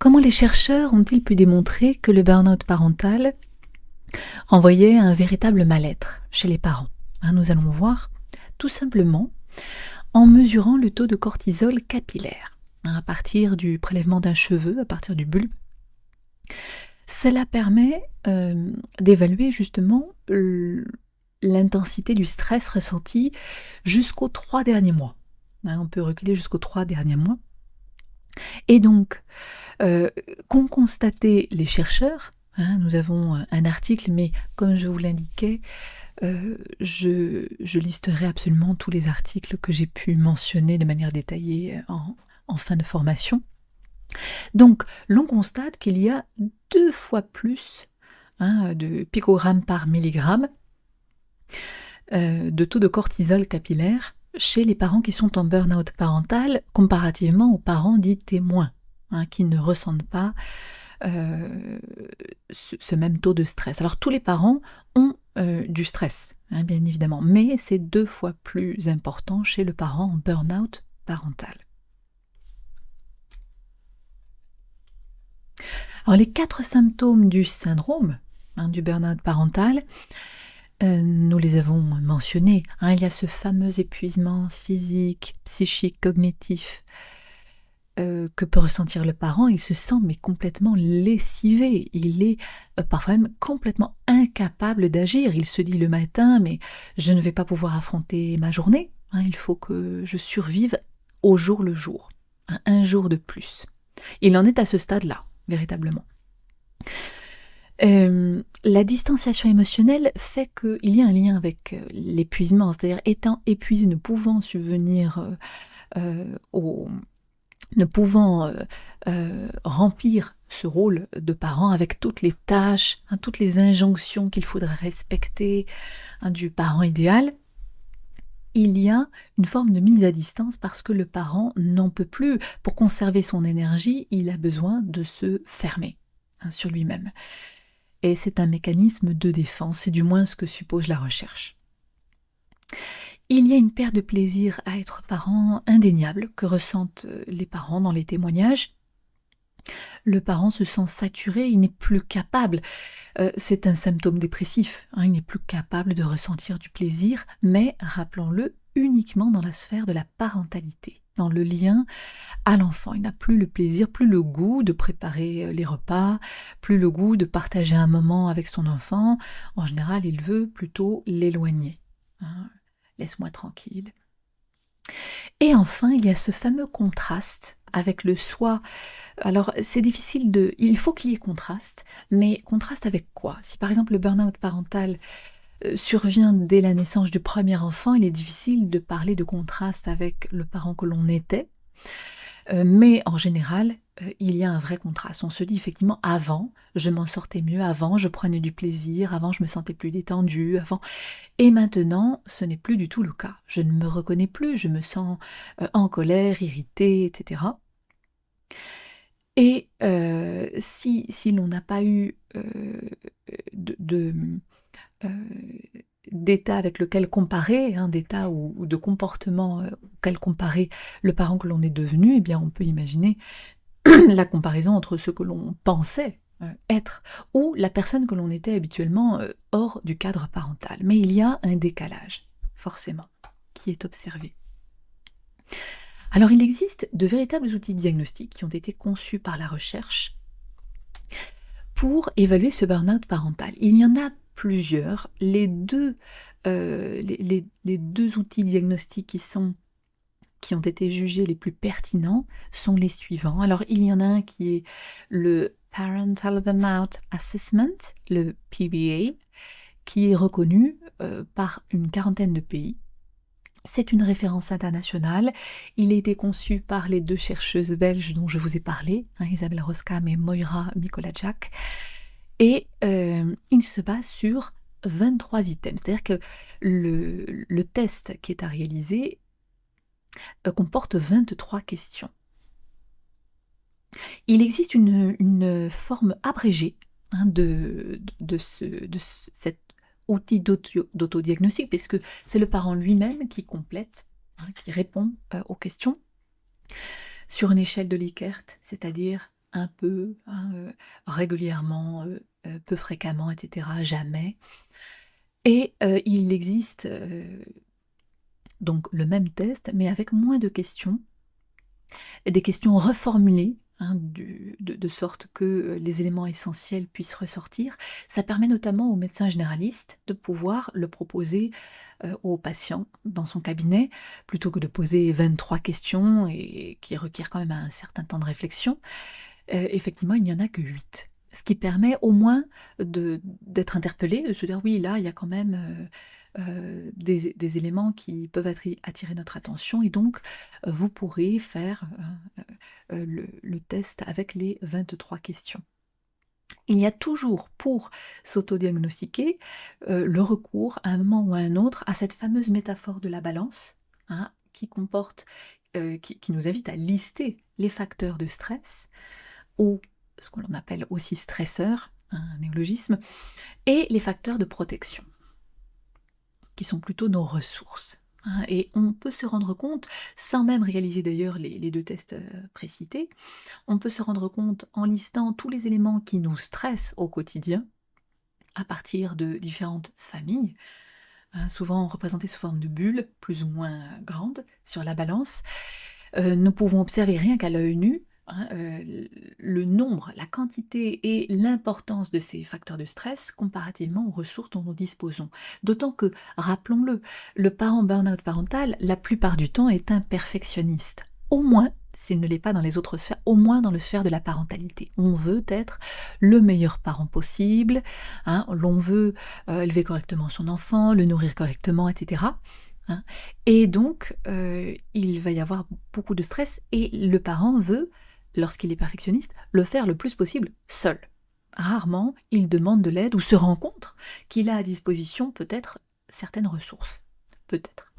comment les chercheurs ont-ils pu démontrer que le burn-out parental renvoyait à un véritable mal-être chez les parents? Nous allons voir tout simplement en mesurant le taux de cortisol capillaire à partir du prélèvement d'un cheveu, à partir du bulbe. Cela permet d'évaluer justement l'intensité du stress ressenti jusqu'aux 3 derniers mois. On peut reculer jusqu'aux 3 derniers mois. Et donc, qu'ont constaté les chercheurs, nous avons un article, mais comme je vous l'indiquais, je listerai absolument tous les articles que j'ai pu mentionner de manière détaillée en fin de formation. Donc, l'on constate qu'il y a 2 fois plus de picogrammes par milligramme de taux de cortisol capillaire chez les parents qui sont en burn-out parental comparativement aux parents dits témoins, qui ne ressentent pas ce même taux de stress. Alors tous les parents ont du stress, bien évidemment, mais c'est 2 fois plus important chez le parent en burn-out parental. Alors les 4 symptômes du syndrome du burn-out parental, nous les avons mentionnés. Il y a ce fameux épuisement physique, psychique, cognitif que peut ressentir le parent. Il se sent mais complètement lessivé. Il est parfois même complètement incapable d'agir. Il se dit le matin, mais je ne vais pas pouvoir affronter ma journée. Il faut que je survive au jour le jour. Un jour de plus. Il en est à ce stade-là, véritablement. La distanciation émotionnelle fait qu'il y a un lien avec l'épuisement, c'est-à-dire étant épuisé, ne pouvant subvenir ne pouvant remplir ce rôle de parent avec toutes les tâches, toutes les injonctions qu'il faudrait respecter du parent idéal, il y a une forme de mise à distance parce que le parent n'en peut plus. Pour conserver son énergie, il a besoin de se fermer sur lui-même. Et c'est un mécanisme de défense, c'est du moins ce que suppose la recherche. Il y a une perte de plaisir à être parent indéniable que ressentent les parents dans les témoignages. Le parent se sent saturé, il n'est plus capable, c'est un symptôme dépressif, il n'est plus capable de ressentir du plaisir, mais rappelons-le, uniquement dans la sphère de la parentalité, dans le lien à l'enfant. Il n'a plus le plaisir, plus le goût de préparer les repas, plus le goût de partager un moment avec son enfant. En général, il veut plutôt l'éloigner. Laisse-moi tranquille. Et enfin, il y a ce fameux contraste avec le soi. Alors, c'est difficile il faut qu'il y ait contraste, mais contraste avec quoi? Si par exemple le burn-out parental survient dès la naissance du premier enfant, il est difficile de parler de contraste avec le parent que l'on était. Mais en général, il y a un vrai contraste. On se dit effectivement, avant, je m'en sortais mieux, avant, je prenais du plaisir, avant, je me sentais plus détendue, avant. Et maintenant, ce n'est plus du tout le cas. Je ne me reconnais plus, je me sens en colère, irritée, etc. Et si l'on n'a pas eu d'état avec lequel comparer, d'état ou de comportement auquel comparer le parent que l'on est devenu, eh bien on peut imaginer la comparaison entre ce que l'on pensait être ou la personne que l'on était habituellement hors du cadre parental. Mais il y a un décalage, forcément, qui est observé. Alors il existe de véritables outils diagnostiques qui ont été conçus par la recherche pour évaluer ce burn-out parental. Il y en a plusieurs. Les deux outils diagnostiques qui ont été jugés les plus pertinents sont les suivants. Alors, il y en a un qui est le Parental Burnout Assessment, le PBA, qui est reconnu par une quarantaine de pays. C'est une référence internationale. Il a été conçu par les 2 chercheuses belges dont je vous ai parlé, Isabelle Roskam et Moira Mikolajczak. Et il se base sur 23 items. C'est-à-dire que le test qui est à réaliser comporte 23 questions. Il existe une forme abrégée de cet outil d'autodiagnostic, puisque c'est le parent lui-même qui complète, qui répond aux questions sur une échelle de Likert, c'est-à-dire un peu, hein, régulièrement, peu fréquemment, etc., jamais. Et il existe donc le même test, mais avec moins de questions, des questions reformulées, hein, de sorte que les éléments essentiels puissent ressortir. Ça permet notamment au médecin généraliste de pouvoir le proposer au patient dans son cabinet, plutôt que de poser 23 questions et qui requièrent quand même un certain temps de réflexion. Effectivement, il n'y en a que 8. Ce qui permet au moins d'être interpellé, de se dire oui, là, il y a quand même des éléments qui peuvent attirer notre attention, et donc vous pourrez faire le test avec les 23 questions. Il y a toujours, pour s'autodiagnostiquer, le recours à un moment ou à un autre à cette fameuse métaphore de la balance, hein, qui comporte, qui nous invite à lister les facteurs de stress, ou ce que l'on appelle aussi stresseurs, un néologisme, et les facteurs de protection, qui sont plutôt nos ressources. Et on peut se rendre compte, sans même réaliser d'ailleurs les deux tests précités, on peut se rendre compte en listant tous les éléments qui nous stressent au quotidien, à partir de différentes familles, souvent représentées sous forme de bulles, plus ou moins grandes, sur la balance. Nous pouvons observer rien qu'à l'œil nu le nombre, la quantité et l'importance de ces facteurs de stress comparativement aux ressources dont nous disposons. D'autant que, rappelons-le, le parent burn-out parental, la plupart du temps, est un perfectionniste. Au moins, s'il ne l'est pas dans les autres sphères, au moins dans le sphère de la parentalité. On veut être le meilleur parent possible, l'on veut élever correctement son enfant, le nourrir correctement, etc. Et donc, il va y avoir beaucoup de stress, et le parent veut, lorsqu'il est perfectionniste, le faire le plus possible seul. Rarement, il demande de l'aide ou se rend compte qu'il a à disposition peut-être certaines ressources. Peut-être.